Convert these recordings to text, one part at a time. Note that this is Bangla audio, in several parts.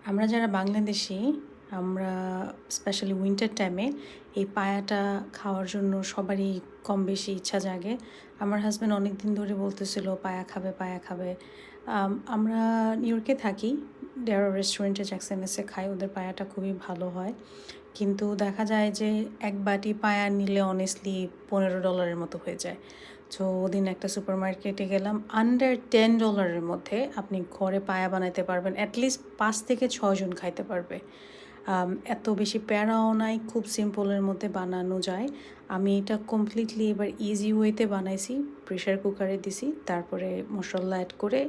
আমরা যারা বাংলাদেশি আমরা স্পেশালি উইন্টার টাইমে এই পায়াটা খাওয়ার জন্য সবারই কম বেশি ইচ্ছা জাগে। আমার হাসব্যান্ড অনেক দিন ধরে বলতেছিল পায়া খাবে, পায়া খাবে। আমরা নিউ ইয়র্কে থাকি। ডেরা রেস্টুরেন্টে জ্যাকসন মেসে খাই। ওদের পায়াটা খুবই ভালো হয়। কিন্তু দেখা যায় যে এক বাটি পায়া নিলে অনেস্টলি $15 মতো হয়ে যায়। সো ওদিন একটা সুপার মার্কেটে গেলাম। আন্ডার $10 মধ্যে আপনি ঘরে পায়া বানাইতে পারবেন। অ্যাটলিস্ট 5 থেকে 6 জন খাইতে পারবে। এত বেশি প্যারাও নাই, খুব সিম্পলের মধ্যে বানানো যায়। আমি এটা কমপ্লিটলি এবার ইজি ওয়েতে বানাইছি। প্রেশার কুকারে দিছি, তারপরে মশলা অ্যাড করে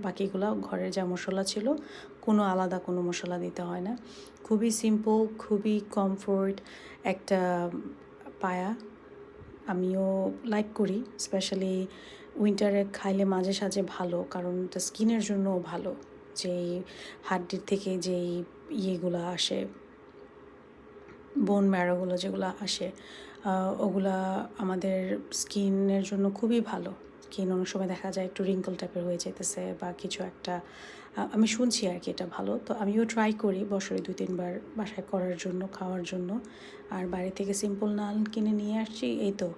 বাকিগুলো ঘরের যা মশলা ছিল, কোনো আলাদা কোনো মশলা দিতে হয় না। খুবই সিম্পল, খুবই কমফোর্ট একটা পায়া। আমিও লাইক করি, স্পেশালি উইন্টারে খাইলে মাঝে সাঝে ভালো, কারণ এটা স্কিনের জন্যও ভালো। যেই হাড্ডির থেকে যেই ইয়েগুলো আসে, বোন ম্যারোগুলো যেগুলো আসে, ওগুলা আমাদের স্কিনের জন্য খুবই ভালো। স্কিন অনেক সময় দেখা যায় একটু রিঙ্কল টাইপের হয়ে যেতেছে বা কিছু একটা, আমি শুনছি আর কি এটা ভালো। তো আমিও ট্রাই করি বছরে 2-3 বার বাসায় করার জন্য, খাওয়ার জন্য। আর বাইরে থেকে সিম্পল নান কিনে নিয়ে আসছি। এই তো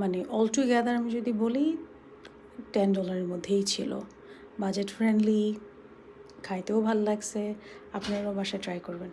মানে অল টুগেদার আমি যদি বলি $10 মধ্যেই ছিল। বাজেট ফ্রেন্ডলি, খাইতেও ভাল লাগছে। আপনারাও বাসায় ট্রাই করবেন।